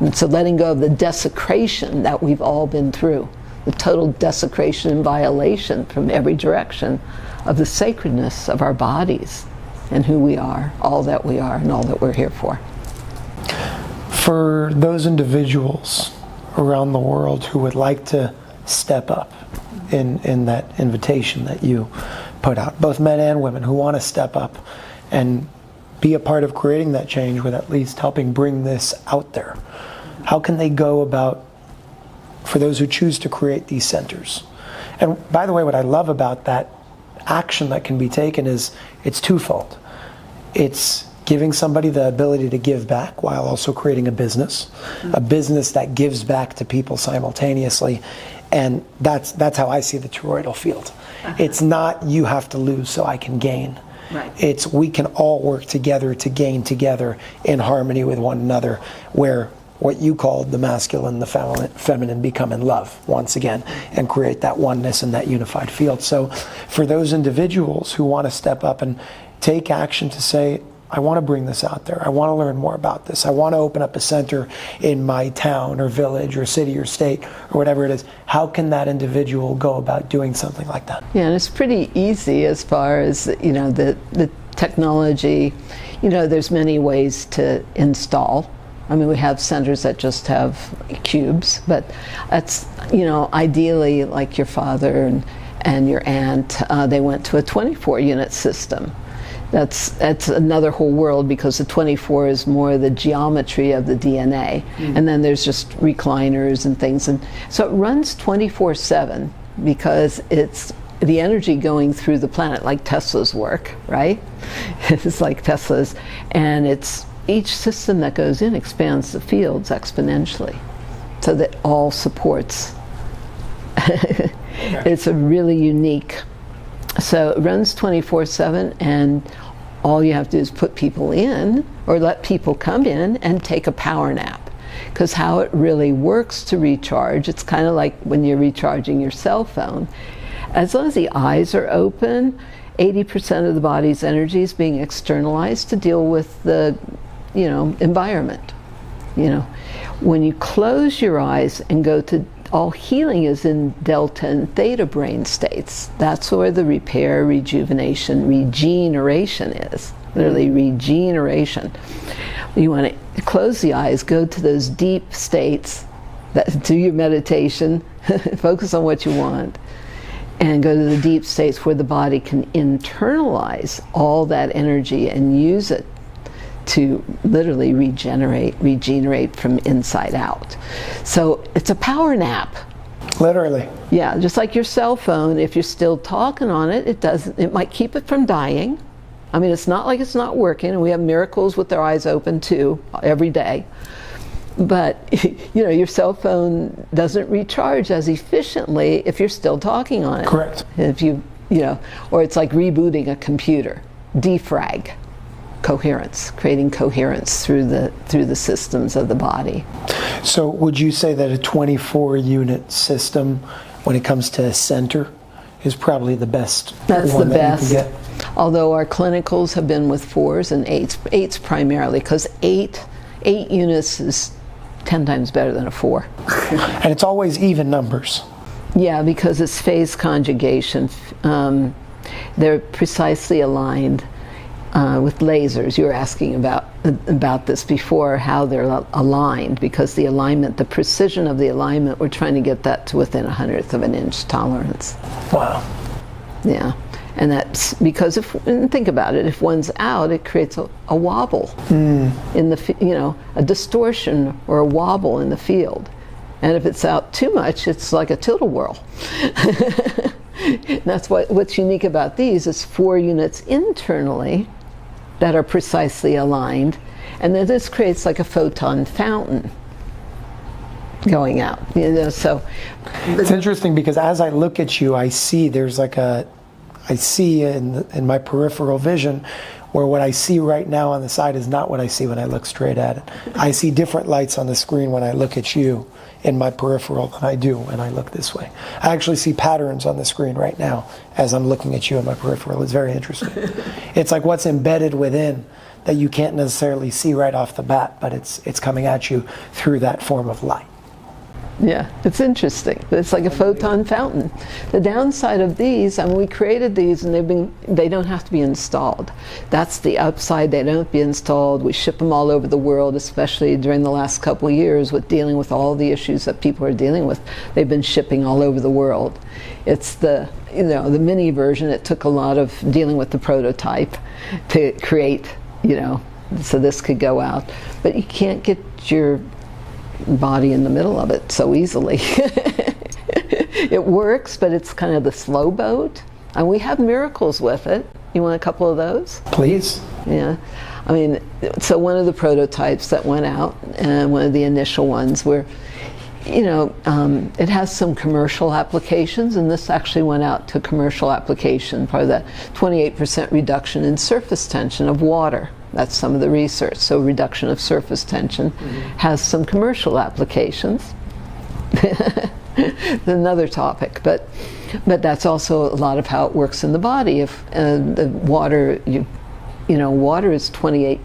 And so letting go of the desecration that we've all been through, the total desecration and violation from every direction of the sacredness of our bodies and who we are, all that we are, and all that we're here for. For those individuals around the world who would like to step up in that invitation that you put out, both men and women who want to step up and be a part of creating that change with at least helping bring this out there, how can they go about, for those who choose to create these centers? And by the way, what I love about that action that can be taken is it's twofold. It's giving somebody the ability to give back while also creating a business that gives back to people simultaneously. And that's how I see the toroidal field. It's not you have to lose so I can gain. Right. It's we can all work together to gain together in harmony with one another, where what you called the masculine, the feminine become in love once again and create that oneness and that unified field. So for those individuals who want to step up and take action to say, I want to bring this out there. I want to learn more about this. I want to open up a center in my town or village or city or state or whatever it is. How can that individual go about doing something like that? Yeah, and it's pretty easy as far as, the technology. There's many ways to install. I mean, we have centers that just have cubes, but that's, ideally like your father and your aunt, they went to a 24-unit system. That's another whole world, because the 24 is more the geometry of the DNA. And then there's just recliners and things. And so it runs 24/7 because it's the energy going through the planet, like Tesla's work, right? It's like Tesla's. And it's each system that goes in expands the fields exponentially so that all supports. It's a really unique So it runs 24/7, and all you have to do is put people in or let people come in and take a power nap. Because how it really works to recharge, it's kind of like when you're recharging your cell phone. As long as the eyes are open, 80% of the body's energy is being externalized to deal with the, environment. When you close your eyes and go to, all healing is in delta and theta brain states. That's where the repair, rejuvenation, regeneration is. Literally regeneration. You want to close the eyes, go to those deep states, do your meditation, focus on what you want, and go to the deep states where the body can internalize all that energy and use it to literally regenerate from inside out. So it's a power nap. Literally. Yeah, just like your cell phone, if you're still talking on it, it might keep it from dying. I mean, it's not like it's not working, and we have miracles with their eyes open too, every day. But, your cell phone doesn't recharge as efficiently if you're still talking on it. Correct. If or it's like rebooting a computer, defrag. Coherence, creating coherence through the systems of the body. So would you say that a 24-unit system, when it comes to center, is probably the best? That's the best. You can get? Although our clinicals have been with 4s and 8s primarily, because 8 units is 10 times better than a 4. And it's always even numbers. Yeah, because it's phase conjugation. They're precisely aligned. With lasers, you were asking about this before, how they're aligned, because the alignment, the precision of the alignment, we're trying to get that to within 1/100th of an inch tolerance. Wow. Yeah, and that's because and think about it, if one's out, it creates a wobble in the, a distortion or a wobble in the field, and if it's out too much, it's like a tilt-a-whirl. That's what's unique about these is 4 units internally that are precisely aligned, and then this creates like a photon fountain going out. So it's interesting because as I look at you, I see there's like I see in my peripheral vision where what I see right now on the side is not what I see when I look straight at it. I see different lights on the screen when I look at you in my peripheral than I do when I look this way. I actually see patterns on the screen right now as I'm looking at you in my peripheral. It's very interesting. It's like what's embedded within that you can't necessarily see right off the bat, but it's coming at you through that form of light. Yeah, it's interesting. It's like a photon fountain. The downside of these, we created these and they don't have to be installed. That's the upside. They don't have to be installed. We ship them all over the world, especially during the last couple of years with dealing with all the issues that people are dealing with. They've been shipping all over the world. It's the mini version. It took a lot of dealing with the prototype to create, so this could go out. But you can't get your body in the middle of it so easily. It works, but it's kind of the slow boat, and we have miracles with it. You want a couple of those? Please. Yeah, so one of the prototypes that went out, and one of the initial ones were, it has some commercial applications, and this actually went out to commercial application, part of that 28% reduction in surface tension of water. That's some of the research. So reduction of surface tension has some commercial applications. Another topic, but that's also a lot of how it works in the body. If the water, water is 28%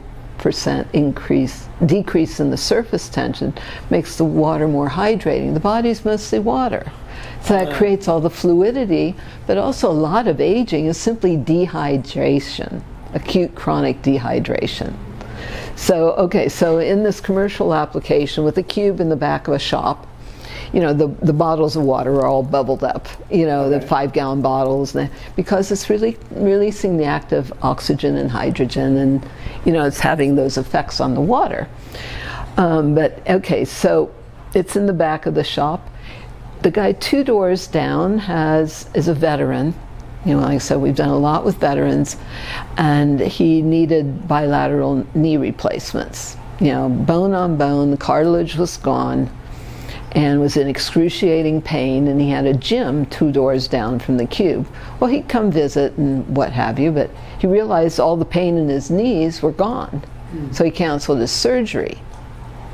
decrease in the surface tension, makes the water more hydrating. The body's mostly water. So that creates all the fluidity, but also a lot of aging is simply dehydration. Acute chronic dehydration. So in this commercial application with a cube in the back of a shop, the bottles of water are all bubbled up, the 5-gallon bottles, because it's really releasing the active oxygen and hydrogen, and it's having those effects on the water. So it's in the back of the shop. The guy 2 doors down is a veteran. Like I said, we've done a lot with veterans, and he needed bilateral knee replacements. Bone on bone, the cartilage was gone, and was in excruciating pain, and he had a gym 2 doors down from the cube. Well, he'd come visit and what have you, but he realized all the pain in his knees were gone. So he canceled his surgery.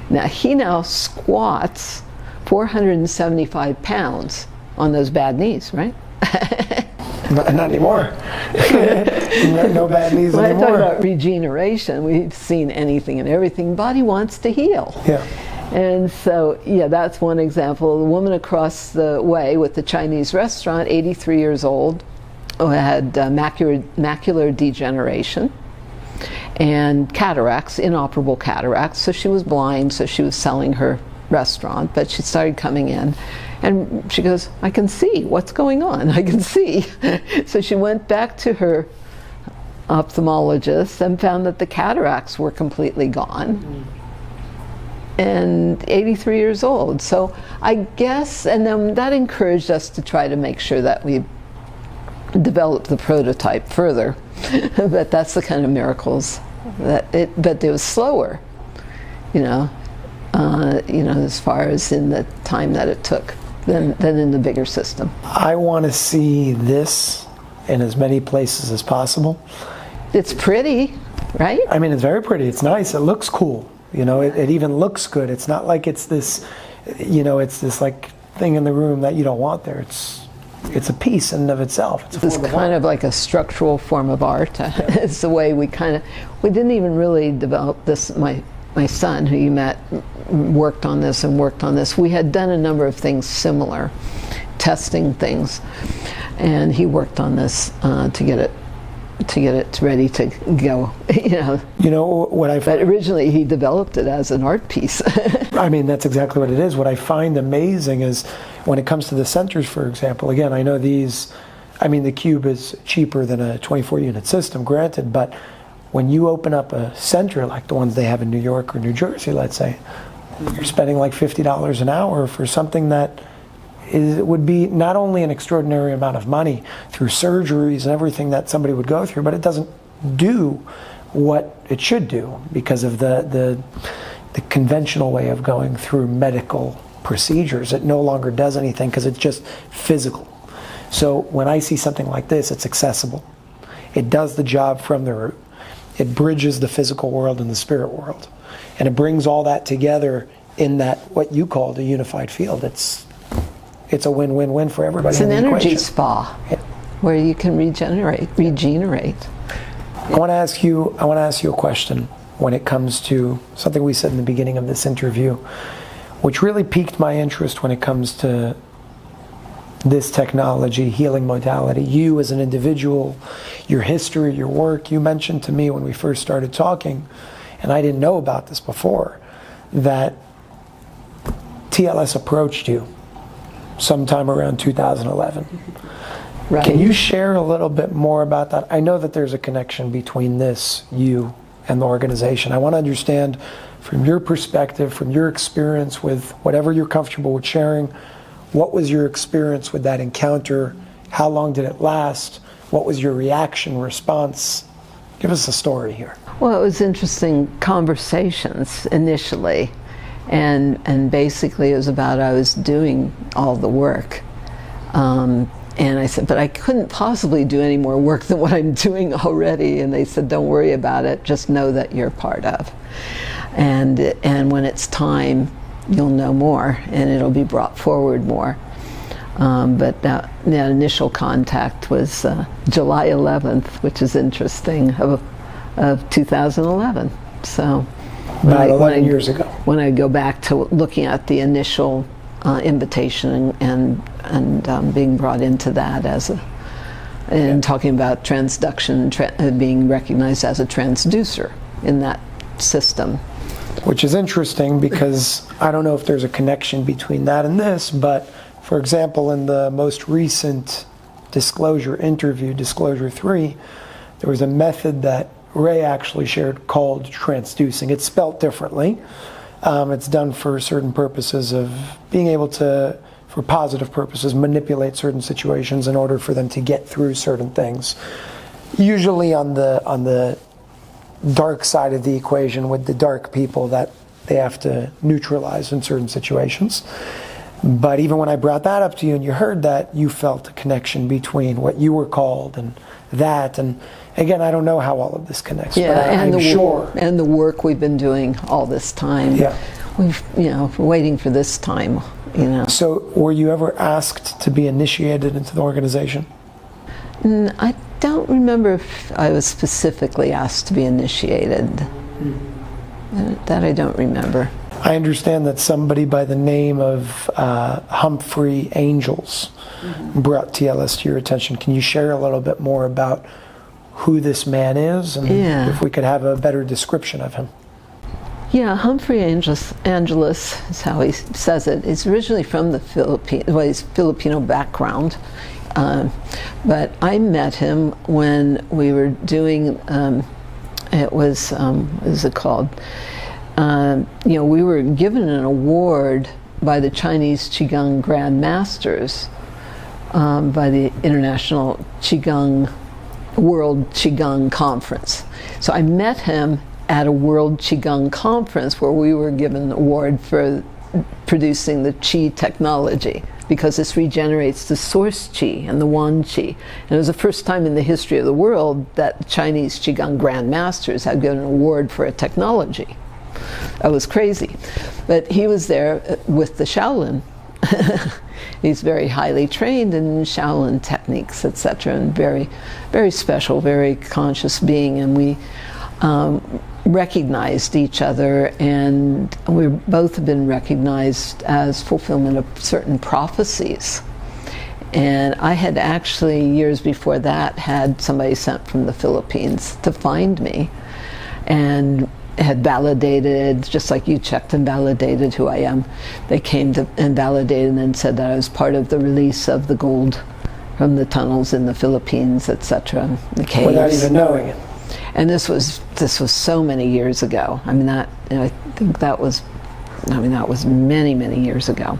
Now he squats 475 pounds on those bad knees, right? Not anymore. No bad knees when anymore. I talk about regeneration, we've seen anything and everything. Body wants to heal. Yeah. And so, yeah, that's one example. The woman across the way with the Chinese restaurant, 83 years old, who had macular degeneration and cataracts, inoperable cataracts. So she was blind, so she was selling her restaurant, but she started coming in. And she goes, I can see what's going on. I can see. So she went back to her ophthalmologist and found that the cataracts were completely gone. And 83 years old. So I guess, and then that encouraged us to try to make sure that we develop the prototype further. But that's the kind of miracles but it was slower, as far as in the time that it took than in the bigger system. I want to see this in as many places as possible. It's pretty, right? I mean, it's very pretty. It's nice. It looks cool. It even looks good. It's not like it's this, it's this like thing in the room that you don't want there. It's a piece in and of itself. It's kind of like a structural form of art. It's the way we didn't even really develop this. My son, who you met, worked on this and worked on this. We had done a number of things similar, testing things, and he worked on this to get it ready to go. What I. But originally he developed it as an art piece. I mean, that's exactly what it is. What I find amazing is when it comes to the centers, for example. Again, I know these. I mean, the cube is cheaper than a 24-unit system, granted, but when you open up a center like the ones they have in New York or New Jersey, let's say, you're spending like $50 an hour for something that would be not only an extraordinary amount of money through surgeries and everything that somebody would go through, but it doesn't do what it should do because of the conventional way of going through medical procedures. It no longer does anything because it's just physical. So when I see something like this, it's accessible. It does the job from the root. It bridges the physical world and the spirit world. And it brings all that together in that, what you called a unified field. It's a win-win-win for everybody. It's an energy spa where you can regenerate. I want to ask you a question when it comes to something we said in the beginning of this interview, which really piqued my interest when it comes to this technology, healing modality. You as an individual, your history, your work. You mentioned to me when we first started talking, and I didn't know about this before, that TLS approached you sometime around 2011. Right. Can you share a little bit more about that? I know that there's a connection between this, you, and the organization. I want to understand from your perspective, from your experience with whatever you're comfortable with sharing, what was your experience with that encounter? How long did it last? What was your reaction, response? Give us a story here. Well, it was interesting conversations initially, and basically it was about I was doing all the work. And I said, but I couldn't possibly do any more work than what I'm doing already. And they said, don't worry about it, just know that you're part of. And when it's time, you'll know more, and it'll be brought forward more. But that initial contact was July 11th, which is interesting, of 2011. So about 11 years ago. When I go back to looking at the initial invitation and being brought into that and talking about transduction, being recognized as a transducer in that system. Which is interesting because I don't know if there's a connection between that and this, but for example, in the most recent disclosure interview, Disclosure 3, there was a method that Ray actually shared called transducing. It's spelt differently. It's done for certain purposes of being able to, for positive purposes, manipulate certain situations in order for them to get through certain things. Usually on the dark side of the equation with the dark people that they have to neutralize in certain situations. But even when I brought that up to you and you heard that, you felt a connection between what you were called and that. And again, I don't know how all of this connects, but I'm sure. And the work we've been doing all this time. Yeah. We've, waiting for this time, So were you ever asked to be initiated into the organization? I don't remember if I was specifically asked to be initiated. That I don't remember. I understand that somebody by the name of Humphrey Angels brought TLS to your attention. Can you share a little bit more about who this man is, and if we could have a better description of him? Yeah, Humphrey Angelus is how he says it. He's originally from the Philippines. Well, he's Filipino background. But I met him when we were doing, what is it called? We were given an award by the Chinese Qigong Grand Masters, by the International World Qigong Conference. So I met him at a World Qigong Conference where we were given an award for producing the Qi technology, because this regenerates the source Qi and the Wan Qi. And it was the first time in the history of the world that the Chinese Qigong Grand Masters had given an award for a technology. That was crazy. But he was there with the Shaolin. He's very highly trained in Shaolin techniques, etc., and very, very special, very conscious being. And we recognized each other, and we both have been recognized as fulfillment of certain prophecies. And I had actually, years before that, had somebody sent from the Philippines to find me, and had validated, just like you checked and validated who I am. They came to and validated and then said that I was part of the release of the gold from the tunnels in the Philippines, etc., the caves. Without even knowing it. And this was so many years ago. I mean, I think that was many, many years ago.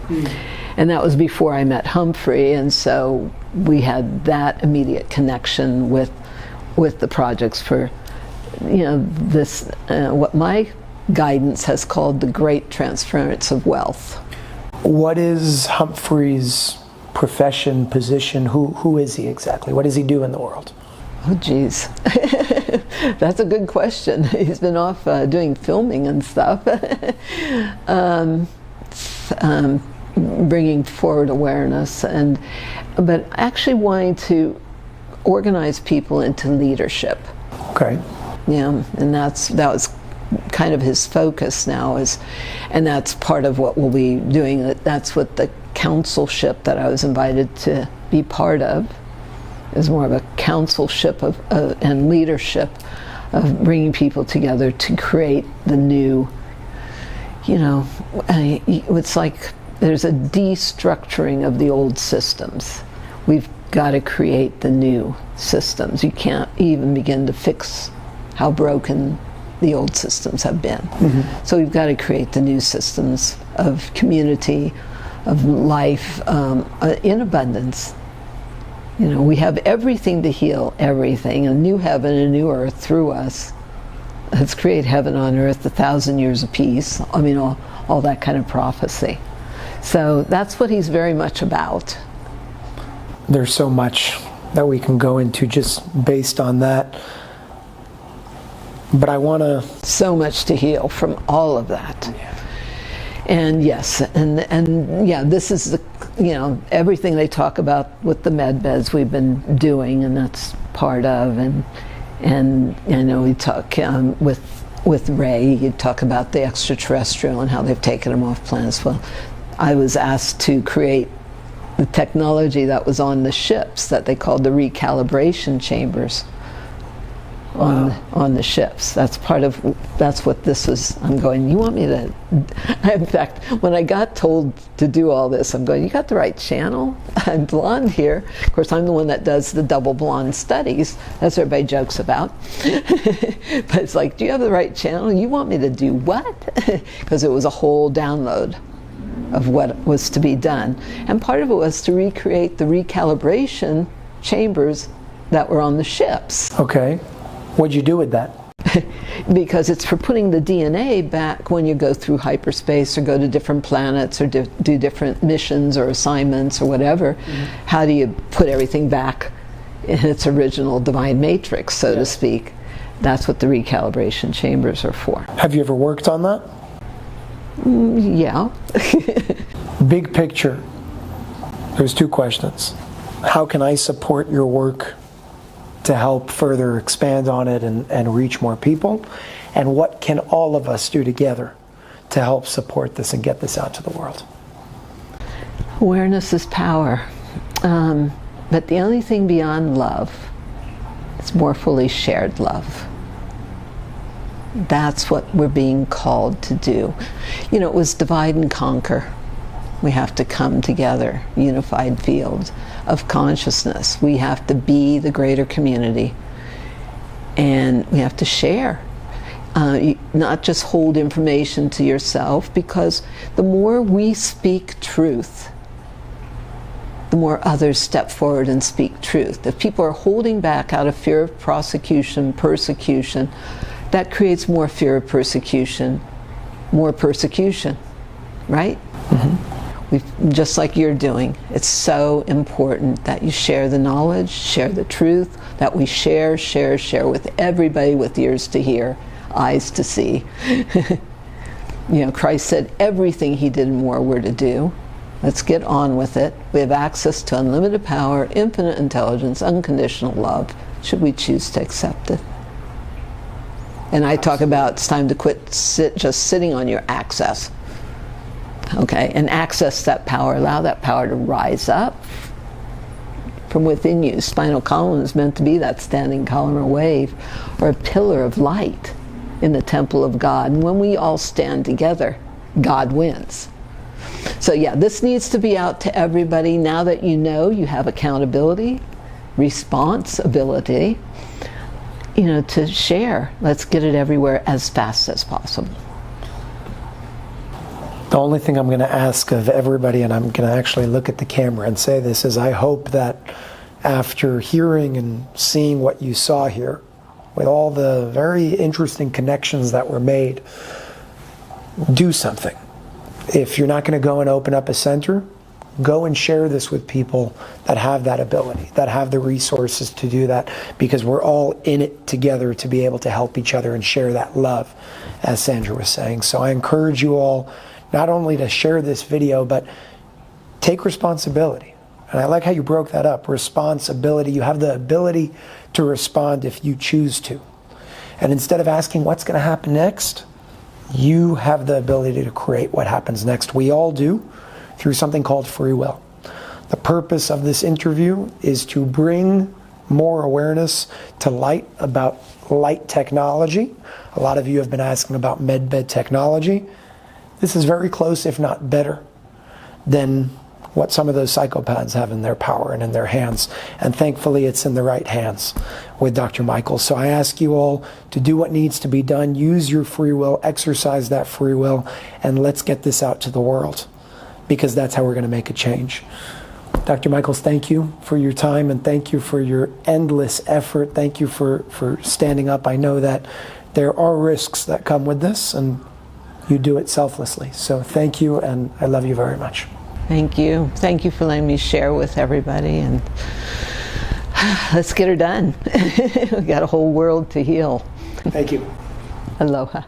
And that was before I met Humphrey, and so we had that immediate connection with the projects for, this, what my guidance has called the great transference of wealth. What is Humphrey's profession, position? Who is he exactly? What does he do in the world? Oh, geez. That's a good question. He's been off doing filming and stuff. Bringing forward awareness, but actually wanting to organize people into leadership. Okay. Yeah, and that was kind of his focus now, and that's part of what we'll be doing. That's what the councilship that I was invited to be part of is more of a councilship and leadership of bringing people together to create the new. It's like there's a destructuring of the old systems. We've got to create the new systems. You can't even begin to fix how broken the old systems have been. Mm-hmm. So we've got to create the new systems of community, of life, in abundance. We have everything to heal everything, a new heaven and a new earth through us. Let's create heaven on earth, 1,000 years of peace. I mean, all that kind of prophecy. So that's what he's very much about. There's so much that we can go into just based on that. But I want to... So much to heal from all of that. Yeah. And yes, and yeah, this is the, everything they talk about with the med beds we've been doing, and that's part of, and we talk with Ray, you talk about the extraterrestrial and how they've taken them off planets. Well, I was asked to create the technology that was on the ships that they called the recalibration chambers. Wow. On the ships. That's what this was. I'm going, you want me to... In fact, when I got told to do all this, I'm going, you got the right channel? I'm blonde here. Of course, I'm the one that does the double blonde studies. That's what everybody jokes about. But it's like, do you have the right channel? You want me to do what? Because it was a whole download of what was to be done. And part of it was to recreate the recalibration chambers that were on the ships. Okay. What'd you do with that? because it's for putting the DNA back when you go through hyperspace or go to different planets or do different missions or assignments or whatever. How do you put everything back in its original divine matrix, so to speak? That's what the recalibration chambers are for. Have you ever worked on that? Yeah. Big picture, there's two questions. How can I support your work to help further expand on it and reach more people? And what can all of us do together to help support this and get this out to the world? Awareness is power. But the only thing beyond love is more fully shared love. That's what we're being called to do. You know, it was divide and conquer. We have to come together, unified field of consciousness. We have to be the greater community, and we have to share. Not just hold information to yourself, because the more we speak truth, the more others step forward and speak truth. If people are holding back out of fear of prosecution, persecution, that creates more fear of persecution, right? Just like you're doing. It's so important that you share the knowledge, share the truth, that we share with everybody with ears to hear, eyes to see. You know, Christ said everything he did and more we're to do. Let's get on with it. We have access to unlimited power, infinite intelligence, unconditional love, should we choose to accept it. And I talk about it's time to quit just sitting on your access. Okay, and access that power, allow that power to rise up from within you. Spinal column is meant to be that standing column or wave or a pillar of light in the temple of God. And when we all stand together, God wins. So yeah, this needs to be out to everybody. Now that you know, you have accountability, responsibility, you know, to share. Let's get it everywhere as fast as possible. The only thing I'm going to ask of everybody, and I'm going to actually look at the camera and say this, is I hope that after hearing and seeing what you saw here, with all the very interesting connections that were made, do something. If you're not going to go and open up a center, go and share this with people that have that ability, that have the resources to do that, because we're all in it together to be able to help each other and share that love, as Sandra was saying. So I encourage you all not only to share this video, but take responsibility. And I like how you broke that up, responsibility. You have the ability to respond if you choose to. And instead of asking what's going to happen next, you have the ability to create what happens next. We all do, through something called free will. The purpose of this interview is to bring more awareness to light about light technology. A lot of you have been asking about medbed technology. This is very close, if not better, than what some of those psychopaths have in their power and in their hands. And thankfully, it's in the right hands with Dr. Michael. So I ask you all to do what needs to be done. Use your free will, exercise that free will, and let's get this out to the world, because that's how we're going to make a change. Dr. Michaels, thank you for your time, and thank you for your endless effort. Thank you for standing up. I know that there are risks that come with this, and you do it selflessly. So thank you, and I love you very much. Thank you. Thank you for letting me share with everybody, and let's get her done. We got a whole world to heal. Thank you. Aloha.